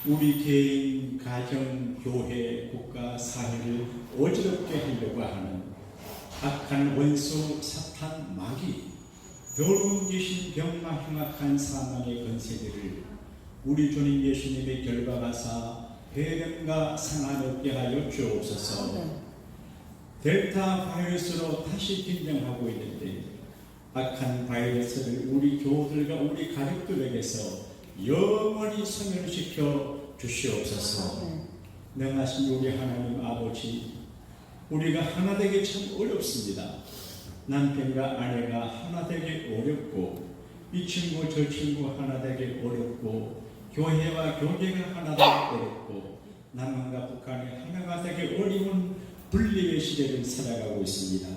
우리 개인, 가정, 교회, 국가, 사회를 어지럽게 하려고 하는 악한 원수, 사탄, 마귀, 더러운 귀신, 병마, 흉악한 사망의 권세들을 우리 주님 예수님의 결박하사 회령과 상한 없게 하여 주옵소서. 델타 바이러스로 다시 긴장하고 있는데 악한 바이러스를 우리 교우들과 우리 가족들에게서 영원히 소멸시켜 주시옵소서. 능하신 우리 하나님 아버지, 우리가 하나 되기 참 어렵습니다. 남편과 아내가 하나 되기 어렵고, 이 친구 저 친구 하나 되기 어렵고, 교회와 교계가 하나 되기 어렵고, 남한과 북한이 하나가 되기 어려운 분리의 시대를 살아가고 있습니다.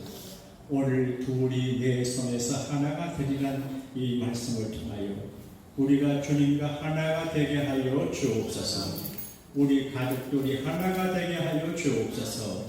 오늘 둘이 내 손에서 하나가 되리란 이 말씀을 통하여 우리가 주님과 하나가 되게 하여 주옵소서. 우리 가족들이 하나가 되게 하여 주옵소서.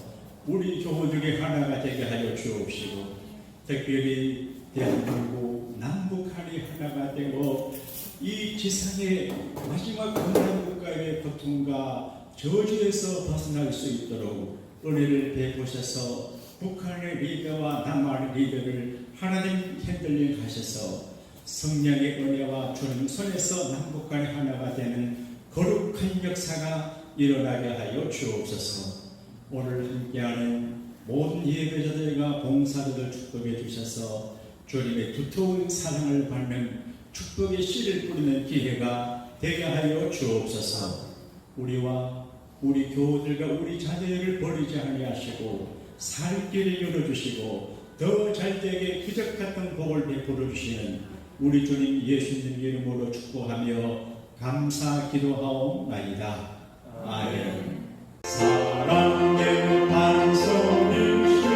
우리 교우들이 하나가 되게 하여 주옵시고, 특별히 대한민국 남북한이 하나가 되고 이 지상의 마지막 건강 국가의 고통과 저주에서 벗어날 수 있도록 은혜를 베푸셔서 북한의 리더와 남한의 리더를 하나님 핸들링 하셔서 성령의 은혜와 주님 손에서 남북한이 하나가 되는 거룩한 역사가 일어나게 하여 주옵소서. 오늘 함께하는 모든 예배자들과 봉사자들 축복해 주셔서 주님의 두터운 사랑을 받는 축복의 씨를 뿌리는 기회가 되게 하여 주옵소서. 우리와 우리 교우들과 우리 자녀를 버리지 아니하시고 살 길을 열어주시고 더 잘되게 기적 같은 복을 베풀어 주시는 우리 주님 예수님 이름으로 축복하며 감사 기도하옵나이다. 아멘. 사랑의 반석이시니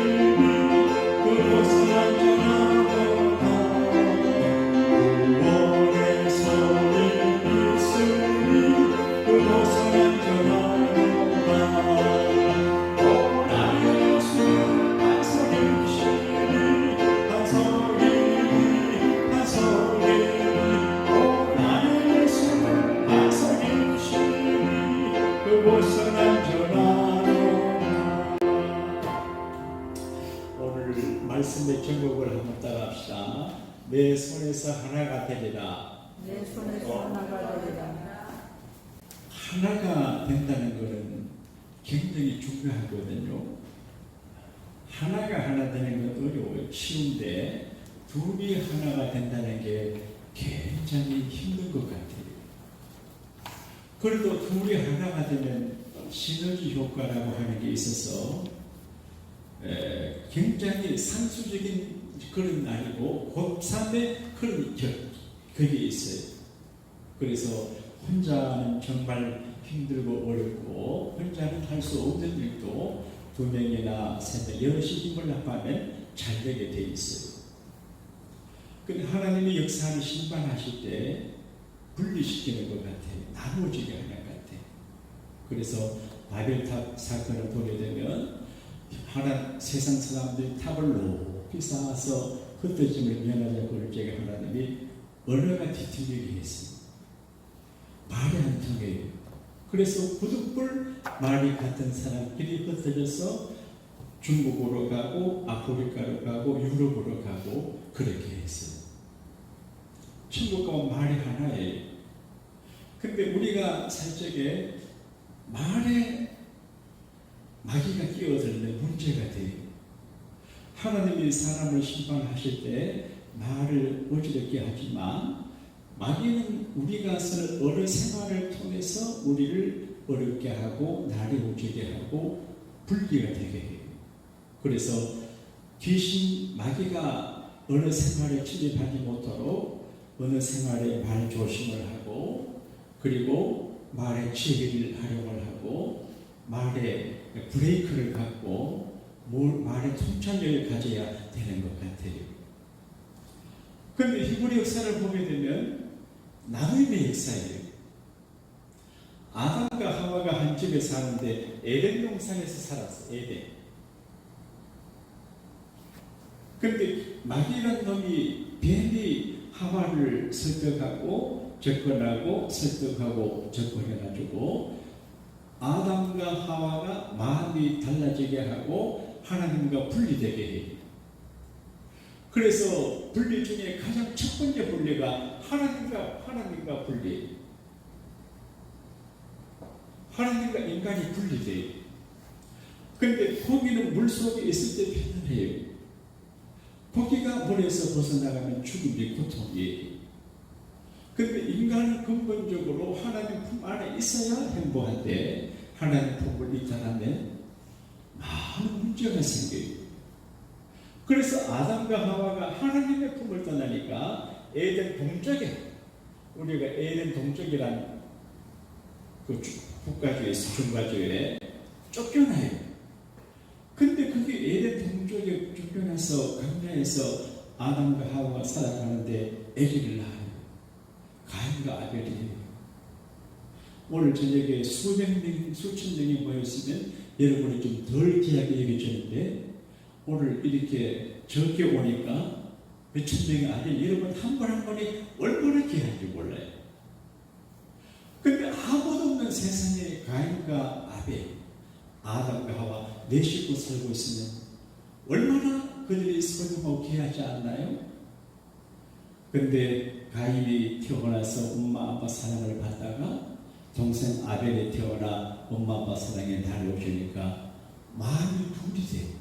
그곳은 안전하도다. 구원의 손이 있으니 그곳은 안전하도다. 오 나의 예수 반석이시니 반석이니 오 나의 예수 반석이시니 그곳은 안전하도다. 오늘 말씀의 제목을 한번 따라합시다. 내 손에서 하나가 되리라. 내 손에서 하나가 되리라. 하나가 된다는 것은 굉장히 중요하거든요. 하나가 하나 되는 건 어려워요. 쉬운데 둘이 하나가 된다는 게 굉장히 힘든 것 같아요. 그래도 둘이 하나가 되면 시너지 효과라고 하는 게 있어서 굉장히 상수적인 그런 아니고 곱삼의 그런 그게 있어요. 그래서 혼자는 정말 힘들고 어렵고 혼자는 할 수 없는 일도 두 명이나 세 명, 여럿이 힘을 합하면 잘 되게 돼 있어요. 근데 하나님이 역사하는 심판하실 때 분리시키는 것 같아요. 나머지게 하는 것 같아요. 그래서 바벨탑 사건을 보게 되면 세상 사람들이 탑을 높이 쌓아서 흩어짐을 면하자고 할 적에 하나님이 언어가 뒤틀리게 했습니다. 말이 안 통해요. 그래서 부득불 말이 같은 사람끼리 흩어져서 중국으로 가고 아프리카로 가고 유럽으로 가고 그렇게 했어요. 중국과 말이 하나예요. 근데 우리가 살 적에 말에 마귀가 끼어들면 문제가 돼요. 하나님이 사람을 심판하실 때 말을 어지럽게 하지만 마귀는 우리가 쓰는 어느 생활을 통해서 우리를 어렵게 하고 나태해지게 하고 불리가 되게 해요. 그래서 귀신 마귀가 어느 생활에 침입하지 못하도록 어느 생활에 말 조심을 하고 그리고 말의 지혜를 활용을 하고 말에 브레이크를 갖고 말의 통찰력을 가져야 되는 것 같아요. 그런데 히브리 역사를 보게 되면 나눔의 역사예요. 아담과 하와가 한 집에 사는데 에덴 동산에서 살았어요. 에덴. 그런데 마귀라는 놈이 뱀이 하와를 설득하고 접근하고 설득하고 접근해가지고 아담과 하와가 마음이 달라지게 하고 하나님과 분리되게 해요. 그래서 분리 중에 가장 첫 번째 분리가 하나님과 분리. 하나님과 인간이 분리돼요. 그런데 고기는 물속에 있을 때 편안해요. 고기가 물에서 벗어나가면 죽음이 고통이에요. 그런데 인간은 근본적으로 하나님 품 안에 있어야 행복한데 하나님 품을 이탈하면 많은 문제가 생겨요. 그래서 아담과 하와가 하나님의 품을 떠나니까 에덴 동쪽에, 우리가 에덴 동쪽이란 그 국가주에서 중가주에 쫓겨나요. 근데 그게 에덴 동쪽에 쫓겨나서 강야에서 아담과 하와가 살아가는데 아기를 낳아요. 가인과 아벨이에요. 오늘 저녁에 수천 명이 모였으면 여러분이 좀 덜 귀하게 여겨졌는데 오늘 이렇게 적게 오니까 몇천 명이 아닌 여러분 한 분 한 분이 얼마나 귀한지 몰라요. 근데 아무도 없는 세상에 가인과 아벨, 아담과 하와 네 식구 살고 있으면 얼마나 그들이 소중하고 귀하지 않나요? 근데 가인이 태어나서 엄마 아빠 사랑을 받다가 동생 아벨이 태어나 엄마 아빠 사랑에 달려오시니까 마음이 분리돼요.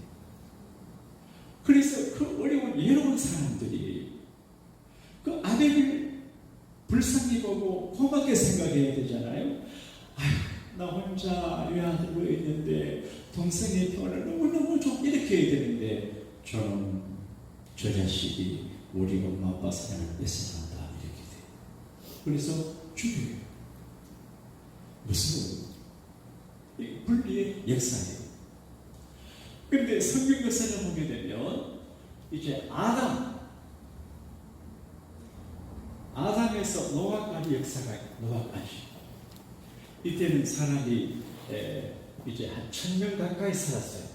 그래서 그 어려운 여러분 사람들이 그 아벨을 불쌍히 보고 고맙게 생각해야 되잖아요. 아휴, 나 혼자 외아들로 있는데 동생이 태어나 너무너무 좀 이렇게 해야 되는데 저는 저 자식이 우리 엄마 아빠 사랑을 뺏어간다 이렇게 돼요. 그래서 죽여요. 무슨 분리의 역사예요. 그런데 성경 역사를 보게 되면 이제 아담에서 노아까지 역사가 있고 노아까지 이때는 사람이 이제 한 1000명 가까이 살았어요.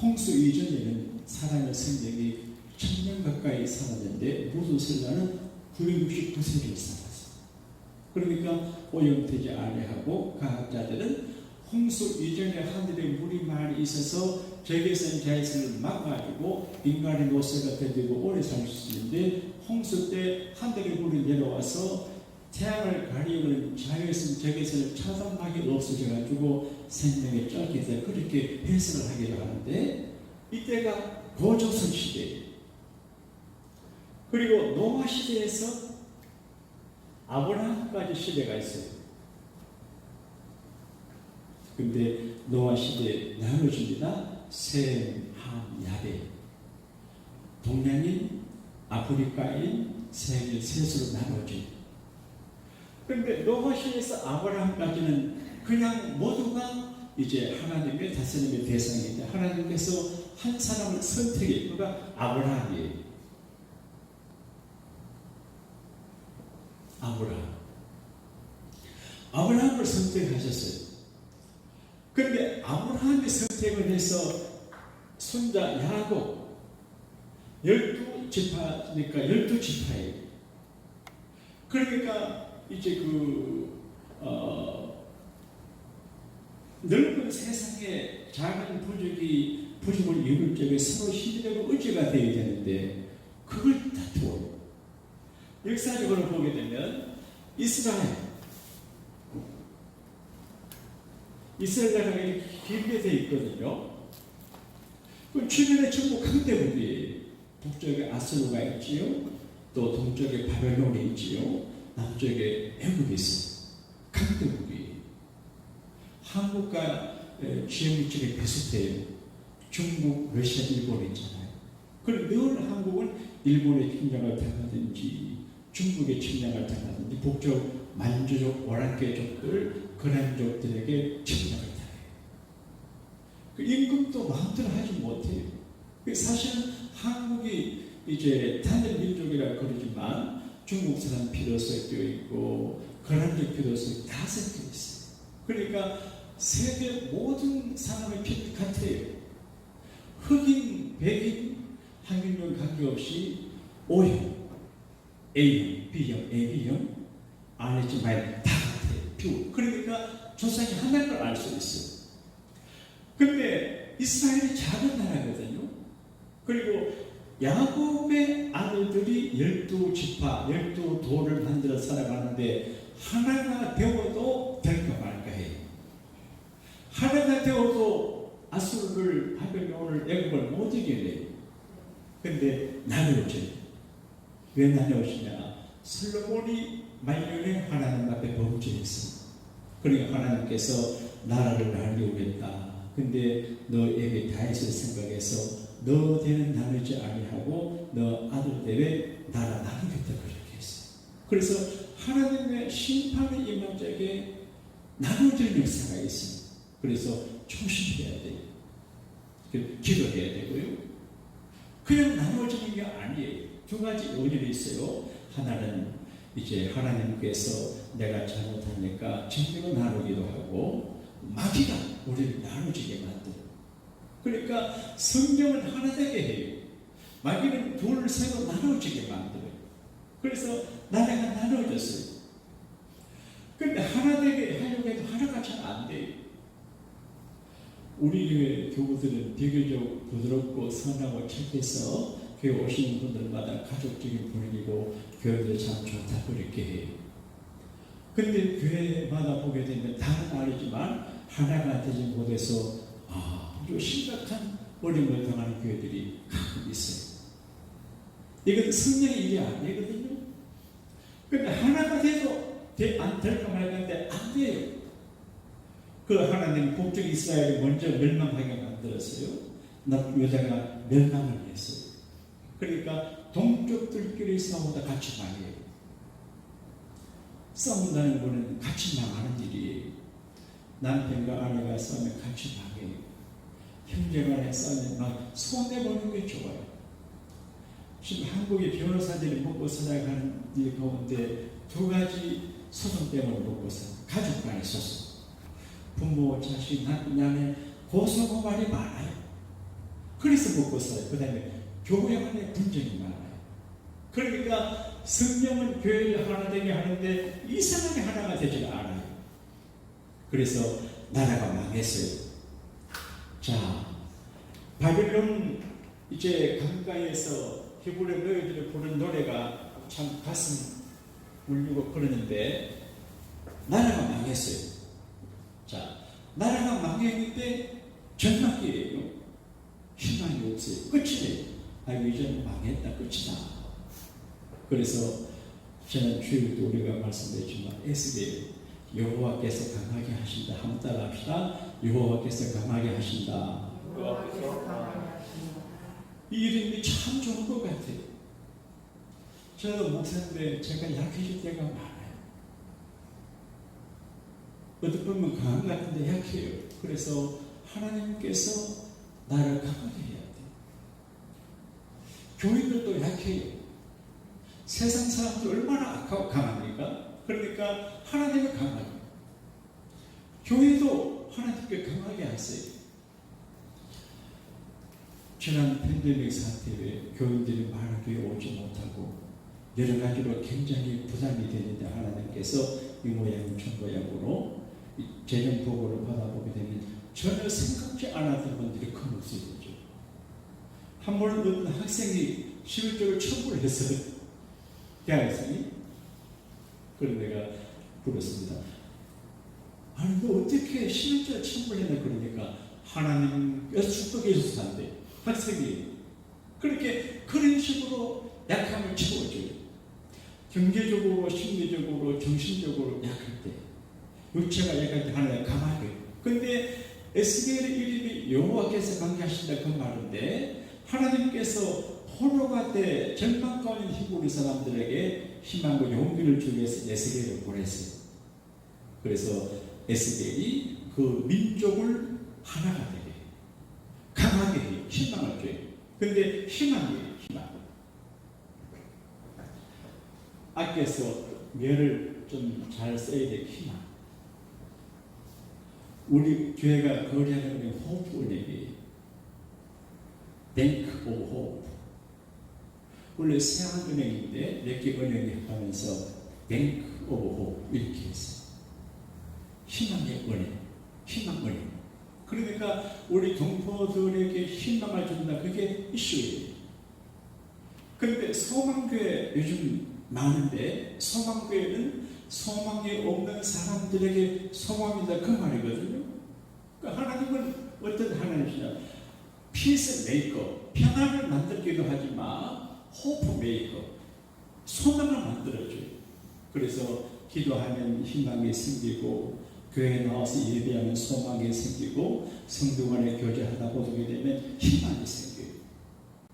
홍수 이전에는 사람의 생명이 1000명 가까이 살았는데 무드셀라는 969세를 살았어요. 그러니까 오염되지 아니하고 과학자들은 홍수 이전에 하늘에 물이 많이 있어서 적외선 자외선을 막아가지고 인간의 노쇠가 되고 오래 살 수 있는데 홍수 때 하늘에 물이 내려와서 태양을 가리우는 자외선, 적외선을 차단막이 없어져가지고 생명이 짧게 돼서 그렇게 해석을 하기도 하는데 이때가 고조선 시대예요. 그리고 노아 시대에서 아브라함까지 시대가 있어요. 근데 노아 시대에 나눠집니다. 셈, 함, 야벳. 동양인, 아프리카인, 셈의 셋으로 나눠져요. 그런데 노아 시대에서 아브라함까지는 그냥 모두가 이제 하나님의 다스림의 대상인데 하나님께서 한 사람을 선택해. 그가 아브라함이에요. 아브라함을 선택하셨어요. 그런데 아브라함이 선택을 해서 손자 야곱 12지파니까 12지파예요. 그러니까 이제 넓은 세상에 작은 부족을 이룰 적에 서로 힘내고 의지가 되어야 되는데 그걸 다투어요. 역사적으로 보게 되면 이스라엘 나라가 길게 되어 있거든요. 그 주변에 전부 강대국이에요. 북쪽에 아수르가 있지요. 또 동쪽에 바벨론이 있지요. 남쪽에 애국이 있어요. 강대국이에요. 한국과 지형이쪽에 비슷해요. 중국, 러시아, 일본 있잖아요. 그럼 늘 한국은 일본의 침략을 당하든지 중국의 침략을 당하든지 북쪽 만주족, 오랑캐족들, 거란족들에게 침략을 당해요. 그 임금도 마음대로 하지 못해요. 사실은 한국이 이제 단일 민족이라 그러지만 중국 사람 피도 섞여 있고 거란족 피도 다 섞여 있어요. 그러니까 세계 모든 사람의 피 같아요. 흑인, 백인, 한민족 관계없이 오염. A형, B형, AB형, RH마인 다 같아요. 표. 그러니까 조상이 하나인 걸 알 수 있어요. 근데 이스라엘이 작은 나라거든요. 그리고 야곱의 아들들이 12지파, 12도를 만들어 살아가는데 하나가 되어도 될까 말까 해요. 하나가 되어도 아수르를, 바벨론을, 애국을 못 이겨내요. 근데 나누어져요. 왜 나누어지냐? 솔로몬이 말년에 하나님 앞에 범죄했어. 그러니까 하나님께서 나라를 날려오겠다. 근데 너에게 다했을 생각해서 너 되는 나누지 아니하고 너 아들 되에 나라 나누겠다 그렇게 했어요. 그래서 하나님의 심판의 임한 자에게 나누어지는 역사가 있어요. 그래서 조심해야 돼요. 기도해야 되고요. 그냥 나누어지는 게 아니에요. 두 가지 원인이 있어요. 하나는 이제 하나님께서 내가 잘못하니까 제대로 나누기도 하고 마귀가 우리를 나누지게 만들어요. 그러니까 성경은 하나 되게 해요. 마귀는 둘, 셋으로 나누어지게 만들어요. 그래서 나라가 나누어졌어요. 근데 하나 되게 하려고 해도 하나가 잘 안 돼요. 우리 교회 교우들은 비교적 부드럽고 선하고 착해서 교회 오시는 분들마다 가족적인 분위기고 교회도 참 좋다 그렇게 해요. 근데 교회마다 보게 되면 다른 아니지만 하나가 되지 못해서 아주 심각한 어려움을 당하는 교회들이 가끔 있어요. 이건 성령의 일이 아니거든요. 근데 하나가 돼도 안 될까 말까인데 안 돼요. 그 하나님 북쪽 이스라엘이 먼저 멸망하게 만들었어요. 여자가 멸망을 했어요. 그러니까 동쪽들끼리 싸우다 같이 망해요. 싸운다는 거는 같이 망하는 일이에요. 남편과 아내가 싸우면 같이 망해요. 형제간에 싸우면 막 손해보는 게 좋아요. 지금 한국의 변호사들이 먹고 살아가는 일 가운데 두 가지 소송 때문에 먹고 살아요. 가족 간의 소송. 부모, 자식, 남편, 아내 고소고발이 많아요. 그래서 먹고 살아요. 그 다음에 교회 안에 분쟁이 많아요. 그러니까 성령은 교회를 하나 되게 하는데 이상하게 하나가 되지 않아요. 그래서 나라가 망했어요. 자, 바벨론 이제 강가에서 히브리 너희들이 부른 노래가 참 가슴 울리고 그러는데 나라가 망했어요. 자, 나라가 망했는데 전막이에요. 희망이 없어요. 끝이에요. 아이고 이제는 망했다. 끝이다. 그래서 저는 주일도 우리가 말씀드렸지만 에스겔 여호와께서 강하게 하신다. 한번 따라합시다. 여호와께서 강하게 하신다. 이 이름이 참 좋은 것 같아요. 저도 목사인데 제가 약해질 때가 많아요. 어떻게 보면 강한 것 같은데 약해요. 그래서 하나님께서 나를 강하게 해야 돼요. 교인들도 약해요. 세상 사람들 얼마나 강합니까? 그러니까 하나님이 강하게. 교회도 하나님께 강하게 하세요. 지난 팬데믹 사태에 교인들이 많은 교회 오지 못하고 여러 가지로 굉장히 부담이 되는데 하나님께서 이 모양 저 모양으로 재정 보고를 받아보게 되면 전혀 생각지 않았던 분들이 큰 목소리 되죠. 한 번 어떤 학생이 실적을 청구를 했어요. 대학생이. 그래서 내가 물었습니다. 아니 너 어떻게 실적 청구를 했나 그러니까 하나님께서 축복해줘서 한대. 학생이 그렇게 그런 식으로 약함을 채워줘요. 경제적으로, 심리적으로, 정신적으로 약할 때 육체가 약할 때 하나님 강하게. 근데 에스겔의 이름이 여호와께서 강하신다 그 말인데 하나님께서 포로가 돼 절망 가운데 히브리 사람들에게 희망과 용기를 주기 위해서 에스겔을 보냈어요. 그래서 에스겔이 그 민족을 하나가 되게 강하게 해요. 희망을 줘요. 근데 희망이에요. 희망. 아껴서 뇌를 좀 잘 써야 될 희망. 우리 교회가 거래하는 호흡 은혜예요. Think of hope. 원래 세한은행인데 몇 개 은행이 합하면서 뱅크 오브 홉 이렇게 했어요. 희망의 은행, 희망은행. 그러니까 우리 동포들에게 희망을 준다. 그게 이슈예요. 그런데 소망교회 요즘 많은데 소망교회는 소망이 없는 사람들에게 소망이다 그 말이거든요. 그러니까 하나님은 어떤 하나님이냐? 피스 메이커, 평안을 만들기도 하지만 호프 메이커, 소망을 만들어줘요. 그래서 기도하면 희망이 생기고 교회에 나와서 예배하면 소망이 생기고 성도 간에 교제하다 보게 되면 희망이 생겨요.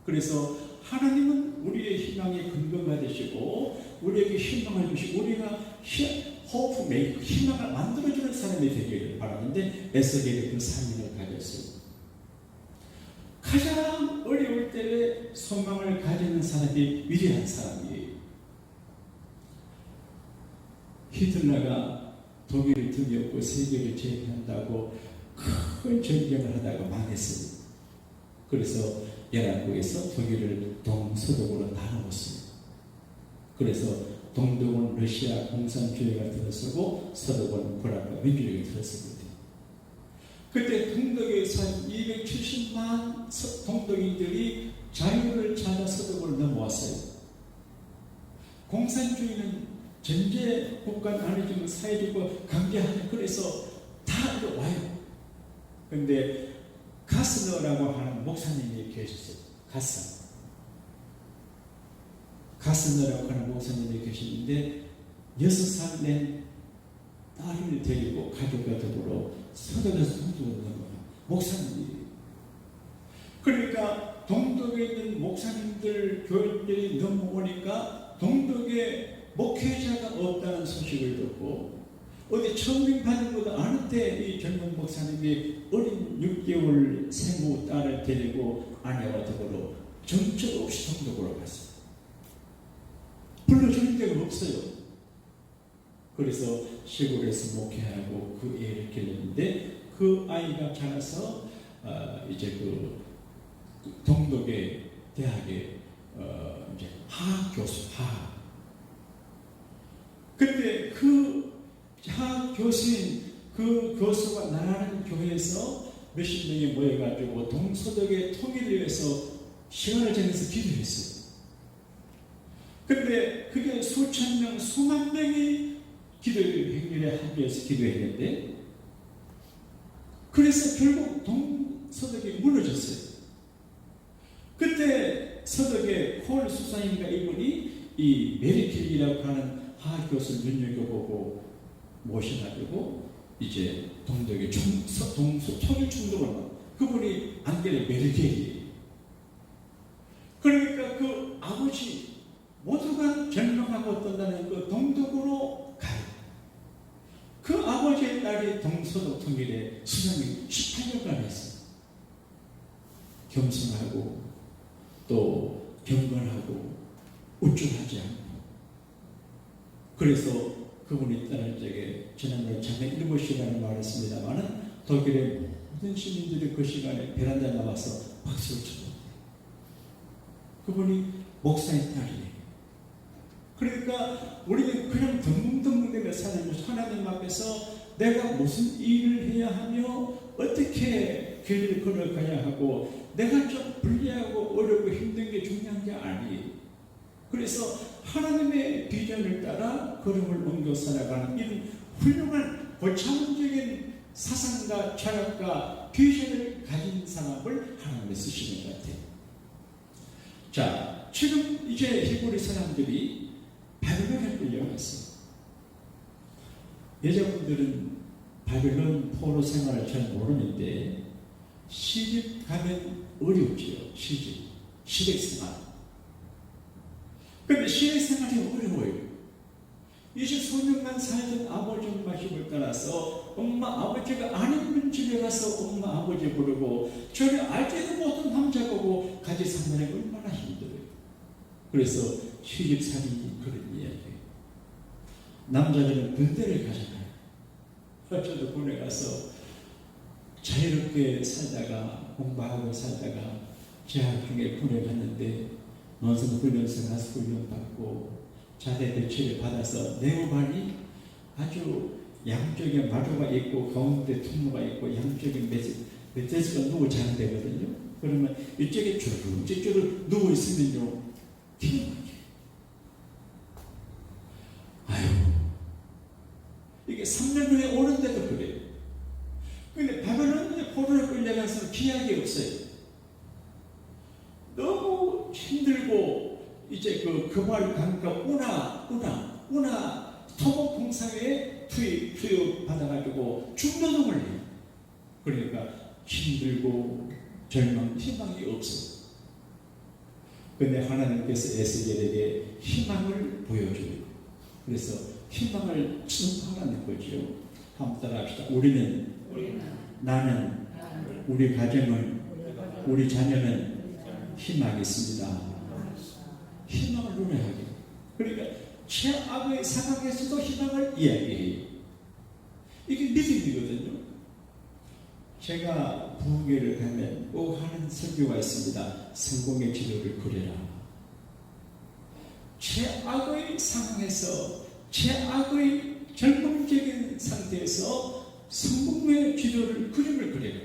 그래서 하나님은 우리의 희망의 근거가 되시고 우리에게 희망을 주시고 우리가 호프 메이커, 희망을 만들어주는 사람이 되기를 바라는데 에스겔이 그 사명을 가졌어요. 가장 어려울 때에 소망을 가지는 사람이 위대한 사람이에요. 히틀러가 독일을 등에업고 세계를 제패한다고 큰 전쟁을 하다가 망했어요. 그래서 연합국에서 독일을 동서독으로 나누었어요. 그래서 동독은 러시아 공산주의가 들어서고 서독은 불안과 민주주의가 들어서거든요. 그때 동독에서 270만 동독인들이 자유를 찾아 서독으로 넘어왔어요. 공산주의는 전제 국가는 아니지만 사회주의가 강제하는 그래서 다 이리 와요. 그런데 가스너라고 하는 목사님이 계셨어요. 가스너라고 하는 목사님이 계시는데 6살 낸 딸을 데리고 가족과 더불어 서독에서 동독으로 넘어가요. 목사님이. 그러니까 동독에 있는 목사님들 교인들이 넘어오니까 동독에 목회자가 없다는 소식을 듣고 어디 천명 받은 것도 아는데 이 젊은 목사님이 어린 6개월 생후 딸을 데리고 아내와 더불어 정처 없이 동독으로 갔어요. 불러주는 데가 없어요. 그래서 시골에서 목회하고 그 애를 길렀는데 그 아이가 자라서 이제 그 동독의 대학의 이제 화학 교수, 근데 그 화학 교수인 그 교수가 나라는 교회에서 몇십 명이 모여가지고 동서독의 통일을 위해서 시간을 정해서 기도했어요. 근데 그게 수천 명, 수만 명이 기도를 하기 위해서 기도했는데 그래서 결국 동서독이 무너졌어요. 그때 서독의 콜 수사인가 이분이 이 메리킬이라고 하는 화학 교수를 눈여겨보고 모셔가지고 이제 동독의 통일 충돌을 그분이 안델레 메르겔이에요. 그러니까 그 아버지 모두가 전망하고 떤다는 그 동독으로 가요. 그 아버지의 딸이 동서독 통일에 수장이 18년간 했어요. 겸손하고 또 경건하고 우쭐하지 않고 그래서 그분이 떠날 적에 지난번에 잠깐 7시간을 말했습니다마는 독일의 모든 시민들이 그 시간에 베란다에 나와서 박수를 쳐요. 그분이 목사의 딸이에요. 그러니까 우리는 그냥 덩뭉덩뭉 내가 살면서 하나님 앞에서 내가 무슨 일을 해야 하며 어떻게 길을 걸어가야 하고 내가 좀 불리하고 어렵고 힘든 게 중요한 게 아니에요. 그래서 하나님의 비전을 따라 걸음을 옮겨 살아가는 이런 훌륭한 고차원적인 사상과 철학과 비전을 가진 사람을 하나님이 쓰시는 것 같아요. 자, 지금 이제 히브리 사람들이 바벨론에 끌려갔어요. 여자분들은 바벨론 포로 생활을 잘 모르는데 시집 가면 어렵지요. 시댁 생활. 그런데 시댁 생활이 어려워요. 20소년간 살던 아버지 엄마 힘을 따라서 엄마 아버지가 안 있는 집에 가서 엄마 아버지 부르고 저를 알지도 못한 남자 보고 같이 산다는 게 얼마나 힘들어요. 그래서 시집살인이 그런 이야기예요. 남자들은 군대를 가잖아요. 저도 군에 가서 자유롭게 살다가 공부하고 살다가 재학 중에 군에 갔는데 논산 훈련소 가서 훈련받고 자대 배치를 받아서 내후반이 아주 양쪽에 마루가 있고 가운데 통로가 있고 양쪽에 매트리스가 누워 자는 데거든요. 그러면 이쪽에 쭈르륵 쭈르륵 누워 있으면요 튀는 거죠. 아유, 이게 3년 후에 오는데도 그래요. 근데 바벨론에 포로를 끌려가서 기약이 없어요. 너무 힘들고 이제 그 마을 가니까 우나 토목 공사회에 투입 받아가지고 중노동을 해요. 그러니까 힘들고 희망이 없어. 근데 하나님께서 에스겔에게 희망을 보여줘요. 그래서 희망을 선포하는 거죠. 한번 따라합시다. 나는 우리 가정은 우리 자녀는 희망이 있습니다. 희망을 노래하게. 그러니까 최악의 상황에서도 희망을 이야기해요. 이게 믿음이거든요. 제가 부흥회를 가면 꼭 하는 설교가 있습니다. 성공의 지도를 그려라. 최악의 상황에서 최악의 절망적인 상태에서 성공의 지도를 그림을 그려요.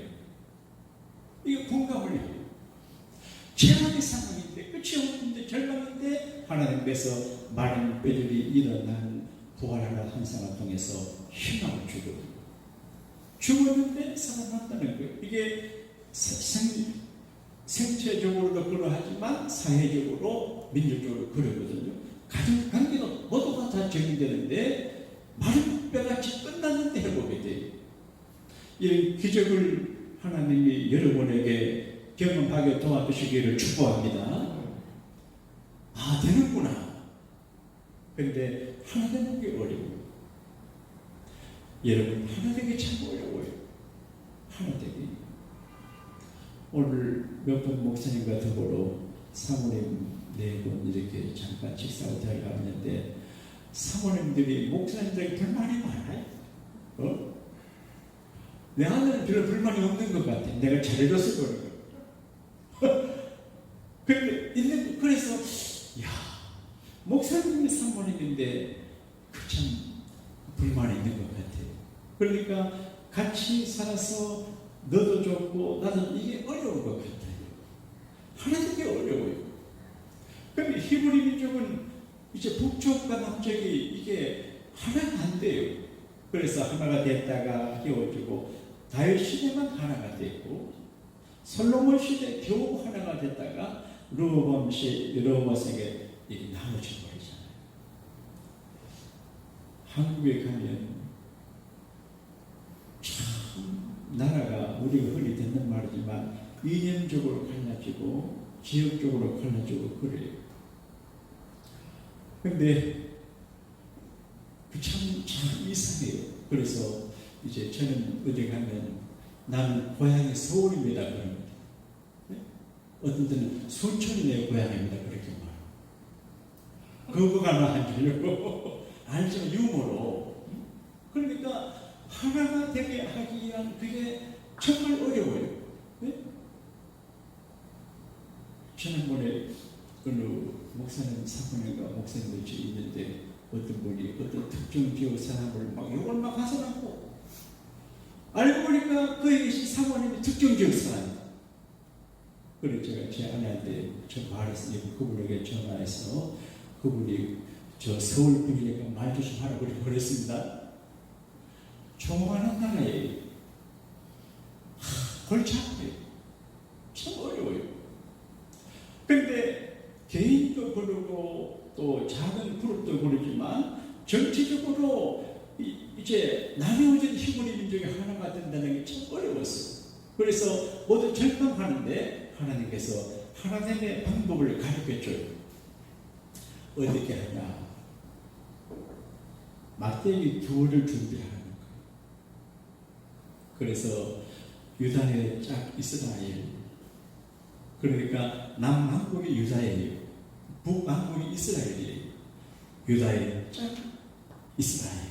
이게 공감을 해요. 최악의 상황인데 끝이 없는데 절망인데 하나님께서 마른 뼈들이 일어난 부활하는 환상을 통해서 희망을 주거든요. 죽었는데 살아났다는 거예요. 이게 생체적으로도 그러하지만 사회적으로 민족적으로 그러거든요. 가정 관계도 모두가 다 정리되는데 마른 뼈같이 끝났는데 회복이 돼요. 이 기적을 하나님이 여러분에게 경험하게 도와주시기를 축복합니다. 아, 되는구나. 그런데 하나 되는 게 어려워요. 여러분, 하나 되기 참 어려워요. 하나 되기. 오늘 몇 번 목사님과 더불어 사모님 4분 이렇게 잠깐 식사를 들어가는데 사모님들이 목사님들에게 불만이 많아요. 내 아내는 별로 불만이 없는 것 같아. 내가 잘해줬을 거니까. 그래서 야, 목사님이 사모님인데 참 불만이 있는 것 같아요. 그러니까 같이 살아서 너도 좋고 나도 이게 어려운 것 같아요. 하나 되게 어려워요. 그런데 히브리 민족은 이제 북쪽과 남쪽이 이게 하나가 안 돼요. 그래서 하나가 됐다가 끼워지고 다윗 시대만 하나가 됐고 솔로몬 시대 겨우 하나가 됐다가 르호보암에게 이게 나눠져 버리잖아요. 한국에 가면 참 나라가 우리가 흔히 듣는 말이지만 이념적으로 갈라지고 지역적으로 갈라지고 그래요. 근데 참 이상해요. 그래서 이제 저는 어디 가면 나는 고향이 서울입니다 그럽니다. 네? 어떤 때는 순천이 내 고향입니다 그렇게 말해요. 그거가 안 주려고 알지만 유머로. 그러니까 하나가 되게 하기 위한 그게 정말 어려워요. 네? 지난번에 어느 목사님 사모님과 목사님들 집에 있는데 어떤 분이 어떤 특정 지역 사람을 막 욕을 막 하서놨고 알고 보니까 그에 계신 사모님이 특정 지역 사람. 그래서 제가 제 아내한테 저 말했으니 그분에게 전화해서 그분이 저 서울 분이니까 말 조심하라고 그랬습니다. 조만한 나라에 골치 아파요. 참 어려워요. 근데 개인도 그러고 또 작은 그룹도 그러지만 전체적으로 이제 나누어진 히브리 민족이 하나가 된다는 게 참 어려웠어요. 그래서 모두 절망하는데 하나님께서 하나님의 방법을 가르쳐줘요. 어떻게 하냐? 막대기 둘을 준비하는 거예요. 그래서 유다의 짝 이스라엘. 그러니까 남한국이 유다예요. 북한국이 이스라엘이에요. 유다의 짝 이스라엘.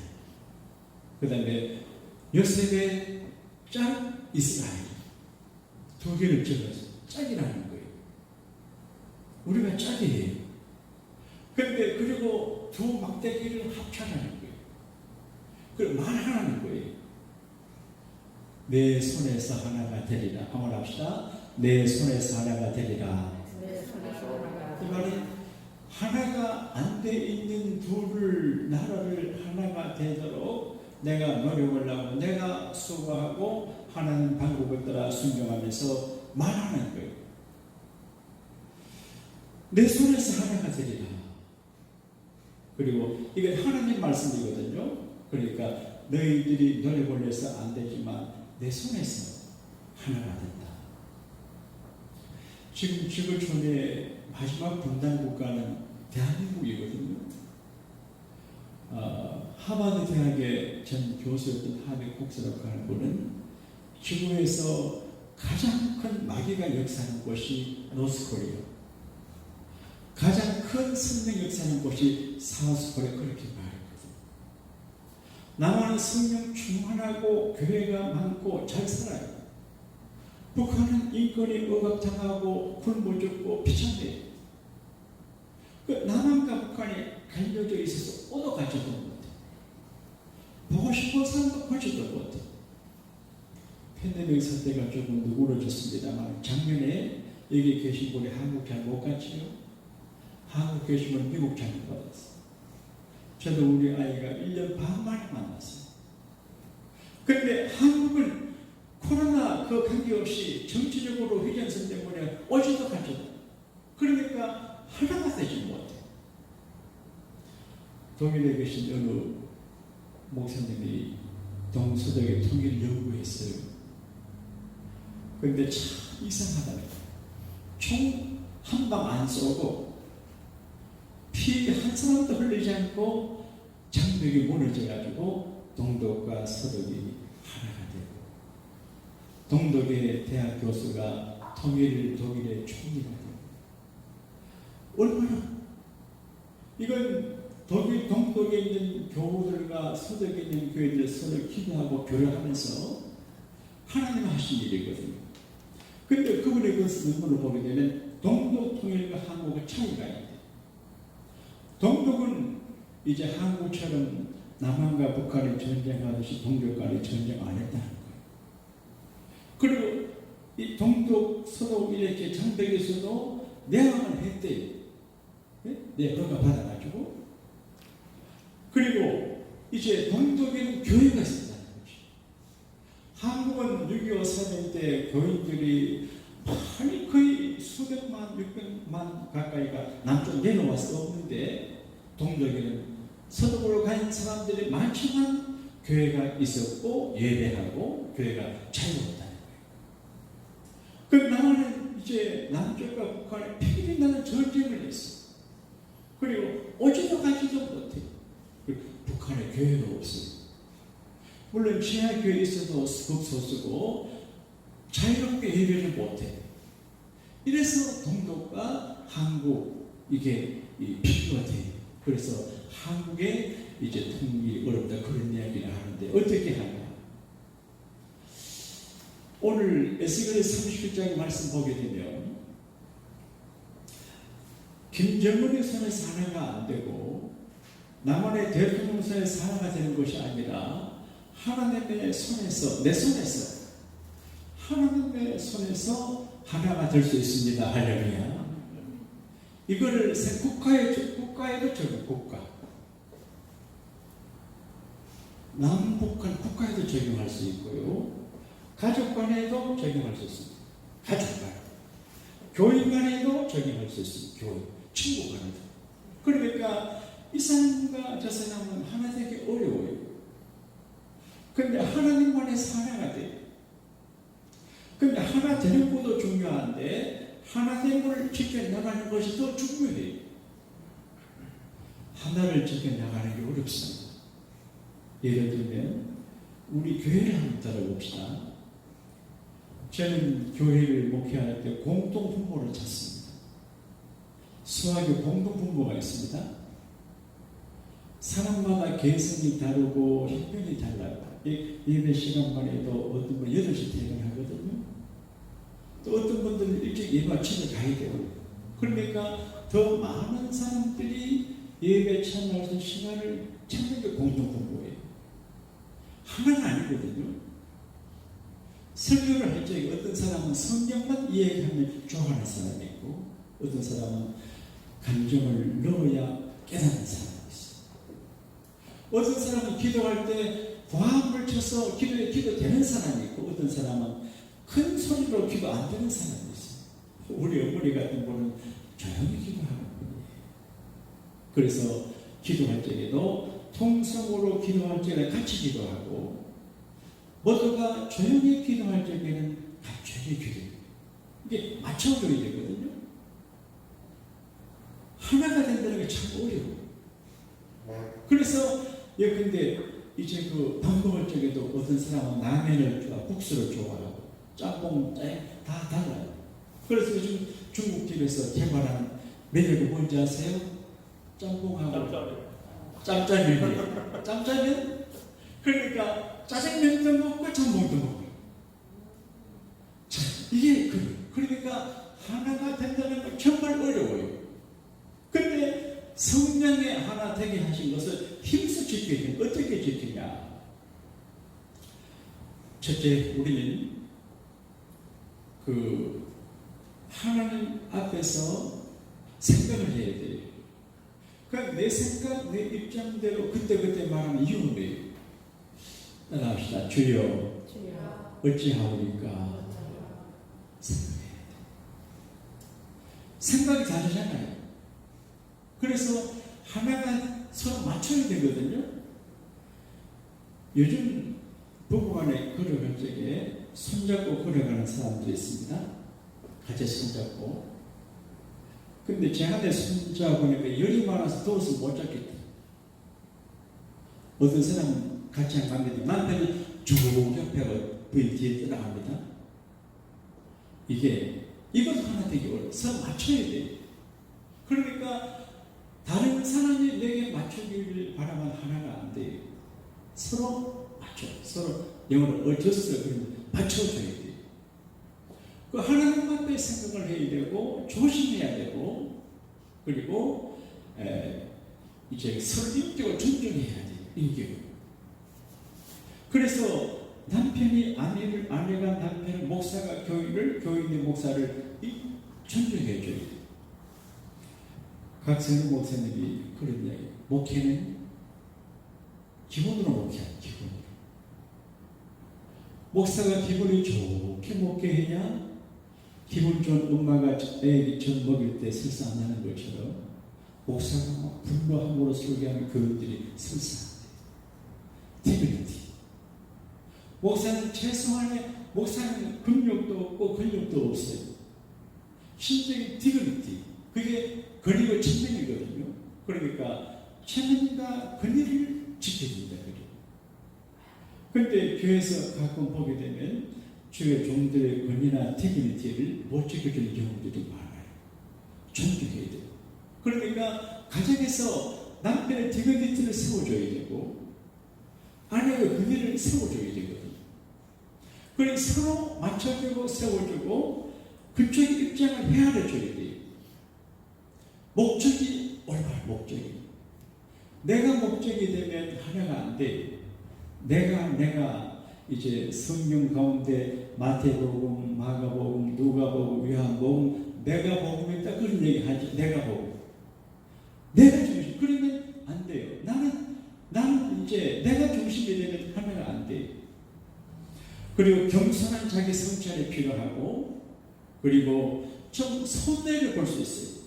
그 다음에 요셉의 짝 이스라엘. 두 개를 적어서 짝이라는 거예요. 우리가 짝이에요. 그런데 그리고 두 막대기를 합쳐라는 거예요. 그걸 말하라는 거예요. 내 손에서 하나가 되리라. 한번 합시다. 내 손에서 하나가 되리라. 내 손에서 하나가 이 말은 하나가 안 돼 있는 둘을 나라를 하나가 되도록 내가 노력을 하고 내가 수고하고 하나님 방법을 따라 순종하면서 말하는 거예요. 내 손에서 하나가 되리라. 그리고 이게 하나님 말씀이거든요. 그러니까 너희들이 노력을 해서 안 되지만 내 손에서 하나가 된다. 지금 지구촌의 마지막 분단 국가는 대한민국이거든요. 하버드 대학의 전 교수였던 하비 콕스라고 하는 분은 지구에서 가장 큰 마귀가 역사하는 곳이 노스코리아, 가장 큰 성령 역사하는 곳이 사우스코리아, 그렇게 말했거든요. 남한은 성령 충만하고 교회가 많고 잘 살아요. 북한은 인권이 억압당하고 굶어 죽고 비참해요. 그 남한과 북한이 갈려져 있어서 얻어가지도 못해. 보고 싶은 사람도 보지도 못해. 팬데믹 사태가 조금 누그러졌습니다만 작년에 여기 계신 분이 한국 잘 못 갔지요. 한국 계신 분 미국 잘 못 받았어요. 저도 우리 아이가 1년 반 만에 만났어요. 그런데 한국은 코로나 그 관계없이 정치적으로 휘전선 때문에 오지도 가지도. 그러니까 하나가 되지 못해. 독일에 계신 어느 목사님이 동서독의 통일을 연구했어요. 그런데 참 이상하다는 거예요. 총 한 방 안 쏘고 피 한 사람도 흘리지 않고 장벽이 무너져가지고 동독과 서독이 하나가 되고 동독의 대학 교수가 통일 독일의 총리가 되고 얼마나 이건 독일 동독에 있는 교우들과 서독에 있는 교회들 서로 기도하고 교류하면서 하나님 하신 일이거든요. 근데 그분의 그 논문을 보게 되면 동독 통일과 한국의 차이가 있대. 동독은 이제 한국처럼 남한과 북한이 전쟁하듯이 동독 간에 전쟁 안 했다는 거예요. 그리고 이 동독, 서독 이렇게 장벽에서도 내항을 했대요. 네, 허가 받아가지고. 그리고 이제 동독에는 교회가 있었다는 거지. 한국은 6.25 사변 때 교인들이 많이 거의 수백만, 600만 가까이가 남쪽 내려와서 없는데 동독에는 서독으로 간 사람들이 많지만 교회가 있었고 예배하고 교회가 자유롭다는 거예요. 그 남한은 이제 남쪽과 북한에 피리 나는 전쟁을 했어. 그리고 오지도 가지도 못해. 북한에 교회가 없어요. 물론 지하교회 있어도 극소수고 자유롭게 예배를 못해. 이래서 동독과 한국 이게 필요가 돼요. 그래서 한국에 이제 통일이 어렵다 그런 이야기를 하는데 어떻게 하냐? 오늘 에스겔 37장의 말씀 보게 되면 김정은의 손에서 하나가 안 되고 남한의 대통령 손에서 하나가 되는 것이 아니라 하나님의 손에서, 내 손에서, 하나님의 손에서 하나가 될 수 있습니다. 할렐루야. 이거를 국가에도 적용, 국가. 남북한 국가에도 적용할 수 있고요. 가족 간에도 적용할 수 있습니다. 가족 간. 교인 간에도 적용할 수 있습니다. 교인. 친구 간에도. 그러니까 이 사람과 저 사람은 하나 되기 어려워요. 그런데 하나님만에서 하나가 돼요. 그런데 하나 되는 것도 중요한데 하나님을 지켜나가는 것이 더 중요해요. 하나를 지켜나가는 게 어렵습니다. 예를 들면 우리 교회를 한번 따라봅시다. 저는 교회를 목회할 때 공동분모를 찾습니다. 수학의 공동분모가 있습니다. 사람마다 개성이 다르고 형편이 달라요. 예배 시간만 해도 어떤 분 8시 퇴근하거든요. 또 어떤 분들은 일찍 예배 아침에 가야 돼요. 그러니까 더 많은 사람들이 예배 참여해서 시간을 찾는 게 공동 공부예요. 하나는 아니거든요. 설교를 할 적에 어떤 사람은 성경만 이야기하면 좋아하는 사람이 있고 어떤 사람은 감정을 넣어야 깨닫는 사람이 있어요. 어떤 사람은 기도할 때 고함을 쳐서 기도되는 사람이 있고 어떤 사람은 큰 소리로 기도 안 되는 사람이 있어요. 우리 어머니 같은 분은 조용히 기도하는 분이에요. 그래서 기도할 적에도 통성으로 기도할 적에 같이 기도하고 모두가 조용히 기도할 적에는 갑자기 기도해요. 이게 맞춰줘야 되거든요. 하나가 된다는 게 참 어려워요. 그래서 예컨대 이제 그 밥 먹을 적에도 어떤 사람은 라면을 좋아, 국수를 좋아하고 짬뽕, 다 달라요. 그래서 요즘 중국집에서 개발한 메뉴가 뭔지 아세요? 짬뽕하고 짬짜면. 짬짜면? 그러니까 짜장면도 먹고 짬뽕도 먹고. 자, 이게 그러니까 하나가 된다는 건 정말 어려워요. 근데 성령의 하나 되게 하신 것을 힘써 지켜야 돼. 어떻게 지키냐? 첫째, 우리는 그 하나님 앞에서 생각을 해야 돼요. 그러니까 내 생각, 내 입장대로 그때그때 말하는 이유는 뭐예요? 따라합시다. 주여, 어찌하오리까? 생각해야 돼. 생각이 다르잖아요. 그래서 하나가 서로 맞춰야 되거든요. 요즘 부부간에 걸어갈 적에 손잡고 걸어가는 사람도 있습니다. 같이 손잡고. 근데 제 안에 손잡으니까 열이 많아서 더워서 못 잡겠다. 어떤 사람은 같이 안 갑니다. 남편은 쭉 옆에 부인 뒤에 따라갑니다. 이것도 하나 되게 어려워. 서로 맞춰야 돼. 그러니까 다른 사람이 내게 맞추기를 바라면 하나가 안 돼요. 서로 맞춰. 서로 영어로 어쩌서 그러면 맞춰줘야 돼요. 그 하나님 앞에 생각을 해야 되고 조심해야 되고 그리고 이제 서로 인격을 존중해야 돼요. 인격을. 그래서 남편이 아내가 남편을 목사가 교인의 목사를 존중해 줘야 돼요. 각성의 목사님이 그런 이야기. 목회는 기본으로 목회하는 기본으로. 목사가 기분이 좋게 목회해야 기분 좋은 엄마가 애에게 젖 먹일 때 설사 안 나는 것처럼 목사가 막 분노함으로 설교하면 그것들이 설사 안 돼요. 디그니티. 목사는 최소한의 목사는 근육도 없고 근육도 없어요. 신적인 디그니티. 그게 권위와 천명이거든요. 그러니까 천명과 권위를 지켜준다. 그런데 교회에서 가끔 보게 되면 주의 종들의 권위나 디그니티를 못 지켜주는 경우들이 많아요. 존중해야 돼요. 그러니까 가정에서 남편의 디그니티를 세워줘야 되고 아내의 권위를 세워줘야 되거든요. 그래서 서로 맞춰주고 세워주고 그쪽의 입장을 헤아려줘야 돼요. 목적이 올바른 목적이. 내가 목적이 되면 하나가 안 돼요. 내가 이제 성경 가운데 마태복음, 마가복음, 누가복음, 요한복음, 내가 복음이다 그런 얘기 하지. 내가 복음. 내가 중심. 그러면 안 돼요. 나는 이제 내가 중심이 되면 하나가 안 돼요. 그리고 겸손한 자기 성찰이 필요하고 그리고 좀 손해를 볼 수 있어요.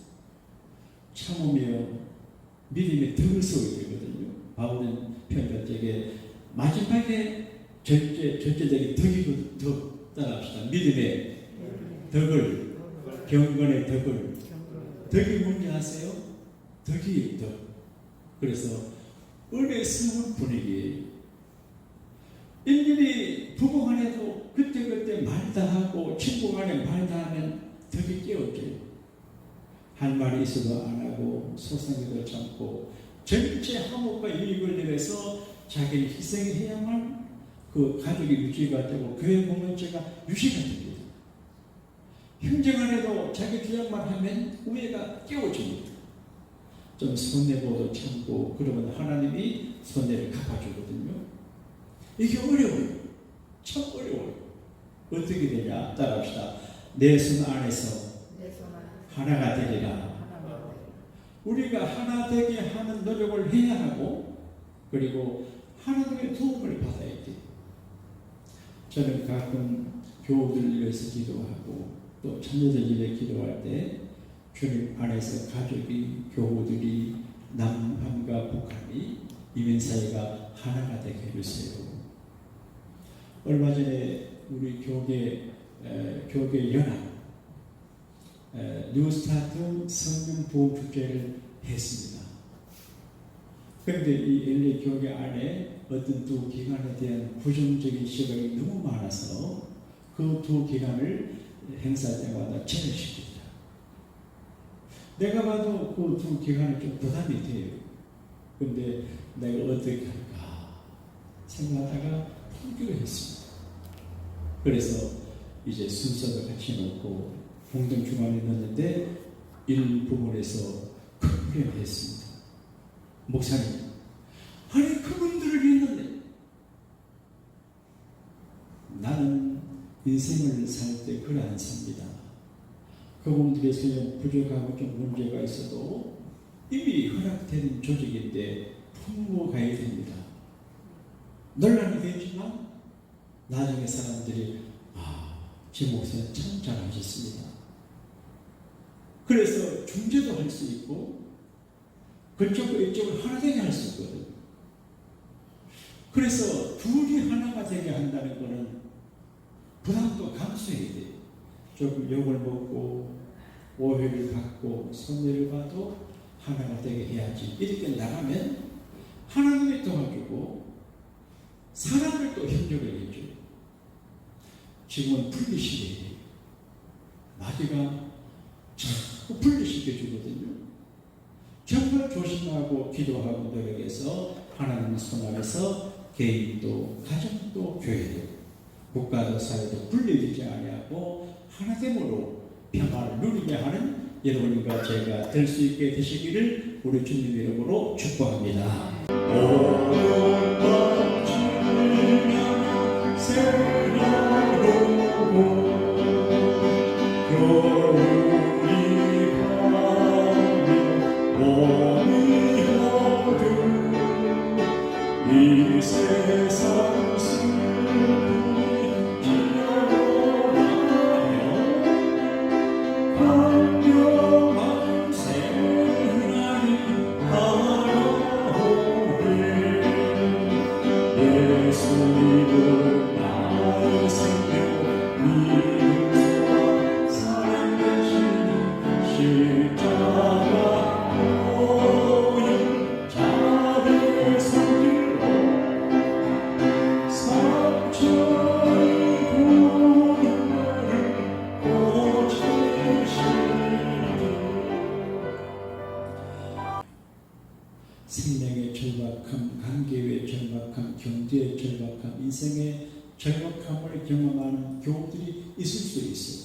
참으며 믿음의 덕을 세워야 되거든요. 바울은 표현할 적에 마지막에 절제적인 덕 따라합시다. 믿음의 덕을, 경건의 덕을. 덕이 뭔지 아세요? 덕이 덕. 그래서 은혜스러운 분위기. 일일이 부부 간에도 그때 말 다 하고 친구 간에 말 다 하면 덕이 깨어져요. 할 말이 있어도 안 하고 소상해도 참고 전체 화목과 이익을 위해서 자기를 희생해야만 그 가족이 유지가 되고 교회 공동체가 유지가 됩니다. 행정 안에도 자기 주장만 하면 우애가 깨워집니다. 좀 손해보도 참고 그러면 하나님이 손해를 갚아주거든요. 이게 어려워요. 참 어려워요. 어떻게 되냐? 따라합시다. 내 손 안에서 하나가 되리라. 우리가 하나 되게 하는 노력을 해야 하고 그리고 하나님의 도움을 받아야 돼요. 저는 가끔 교우들 위해서 기도하고 또 자녀들 위해 기도할 때 주님 안에서 가족이 교우들이 남한과 북한이 이민 사회가 하나가 되게 해주세요. 얼마 전에 우리 교계 연합 뉴스타트 성령 보호 축제를 했습니다. 그런데 이 LA 교계 안에 어떤 두 기관에 대한 부정적인 시각이 너무 많아서 그 두 기관을 행사 때마다 제외시킵니다. 내가 봐도 그 두 기관이 좀 부담이 돼요. 근데 내가 어떻게 할까 생각하다가 포기를 했습니다. 그래서 이제 순서도 같이 놓고 공동주간에 넣었는데 일부분에서 큰 후회를 했습니다. 목사님, 아니 그분들을 믿는데 나는 인생을 살 때 그걸 안 삽니다. 그분들에서 부족하고 좀 문제가 있어도 이미 허락된 조직인데 품어가야 됩니다. 논란이 되지만 나중에 사람들이 지 목사님 참 잘하셨습니다. 그래서 중재도 할 수 있고 그쪽과 이쪽을 하나 되게 할 수 있거든요. 그래서 둘이 하나가 되게 한다는 것은 부담도 감수해야 돼요. 조금 욕을 먹고 오해를 받고 손해를 봐도 하나가 되게 해야지. 이렇게 나가면 하나님이 도와주고 사람을 또 협력을 해줘요. 지금은 분리시켜야 돼요. 마귀가 자꾸 분리시켜주거든요. 정말 조심하고 기도하고 노력해서 하나님 손 안에서 개인도 가정도 교회도 국가도 사회도 분리되지 아니하고 하나됨으로 평화를 누리게 하는 여러분과 제가 될 수 있게 되시기를 우리 주님 이름으로 축복합니다. 이 세상 슬픔이 지나가며 광명한 새날이 다가오네. 예수님은 나의 생명 믿음과 사랑 되시는 십자가 생명의 절박함, 관계의 절박함, 경제의 절박함, 인생의 절박함을 경험하는 교우들이 있을 수 있어요.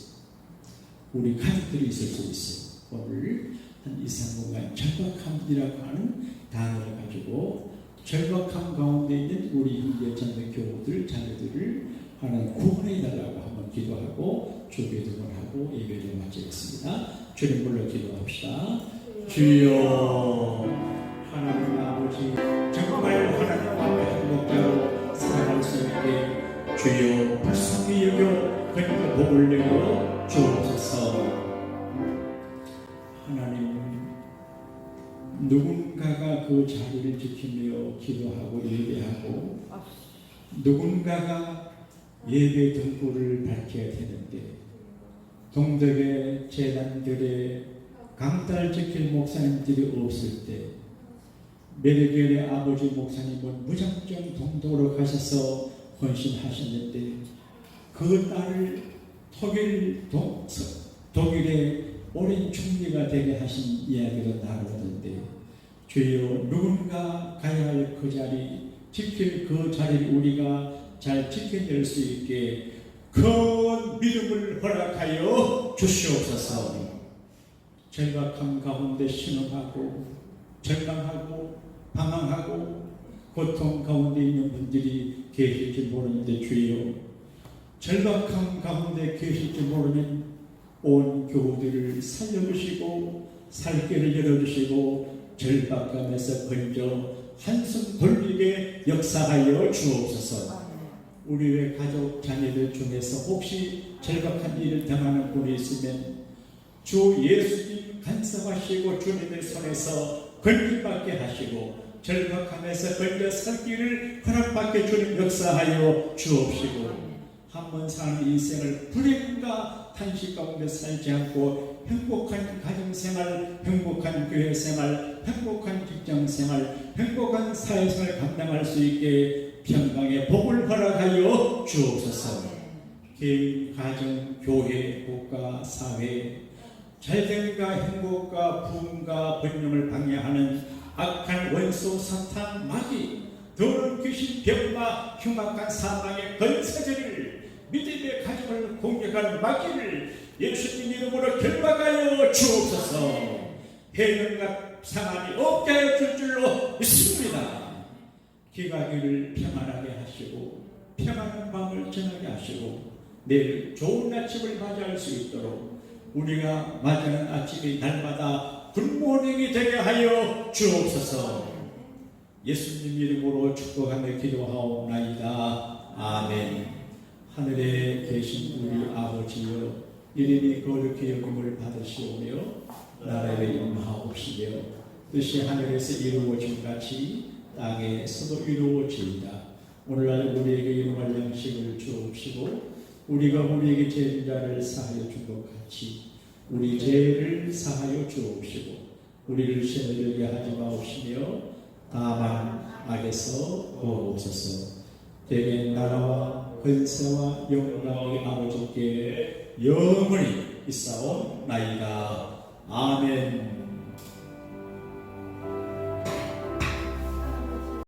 우리 가족들이 있을 수 있어요. 오늘 한 2, 3분간 절박함이라고 하는 단어를 가지고 절박함 가운데 있는 우리 형제 자매 교우들, 자녀들을 하나님 구원해달라고 한번 기도하고 주기도를 하고 예배를 마치겠습니다. 주님 불러 기도합시다. 주여 하나님 아버지 정말 하나님 앞에 행복하고 살아갈 수 있게 주여 불쌍히 여겨 그리고 복을 내려 주옵소서. 하나님 누군가가 그 자리를 지키며 기도하고 예배하고 누군가가 예배 등불을 밝혀야 되는데 동덕의 재단들의 강달 지킬 목사님들이 없을 때 메르겔의 아버지 목사님은 무작정 동독으로 가셔서 헌신하셨는데 그 딸을 독일의 오랜 총리가 되게 하신 이야기도 나누는데 주여 누군가 가야 할 그 자리 지킬 그 자리를 우리가 잘 지켜낼 수 있게 큰 믿음을 허락하여 주시옵소서. 절박함 가운데 신음하고 절망하고 방황하고 고통 가운데 있는 분들이 계실지 모르는데 주여, 절박함 가운데 계실지 모르는 온 교우들을 살려주시고 살 길을 열어주시고 절박감에서 건져 한숨 돌리게 역사하여 주옵소서. 우리의 가족 자녀들 중에서 혹시 절박한 일을 당하는 분이 있으면 주 예수님 간섭하시고 주님의 손에서 건짐받게 하시고 절박함에서 건져 살 길을 허락받게 주님 역사하여 주옵시고, 한번 사는 인생을 불행과 탄식 가운데 살지 않고 행복한 가정생활, 행복한 교회생활, 행복한 직장생활, 행복한 사회생활을 감당할 수 있게 평강의 복을 허락하여 주옵소서. 개인, 가정, 교회, 국가, 사회, 잘됨과 행복과 부흥과 번영을 방해하는 악한 원수 사탄 마귀, 더러운 귀신 병마, 흉악한 사망의 권세들을, 믿음의 가정을 공격하는 마귀를 예수님 이름으로 결박하여 주옵소서. 해명과 상함이 없게 하여 줄 줄로 믿습니다. 기가기를 평안하게 하시고 평안한 밤을 지나게 하시고 내일 좋은 아침을 맞이할 수 있도록 우리가 맞이하는 아침이 날마다 굿모닝이 되게 하여 주옵소서. 예수님 이름으로 축복하며 기도하옵나이다. 아멘. 하늘에 계신 우리 아버지여, 이름이 거룩히 여김을 받으시오며 나라의 임하옵시며 뜻이 하늘에서 이루어진 같이 땅에서도 이루어지이다. 오늘날 우리에게 일용할 양식을 주옵시고 우리가 우리에게 죄진 자를 사하여 준 것 같이 우리 죄를 사하여 주옵시고 우리를 시험에 들게 하지 마옵시며 다만 악에서 구하옵소서. 대개 나라와 권세와 영광이 아버지께 영원히 있사옵나이다. 아멘.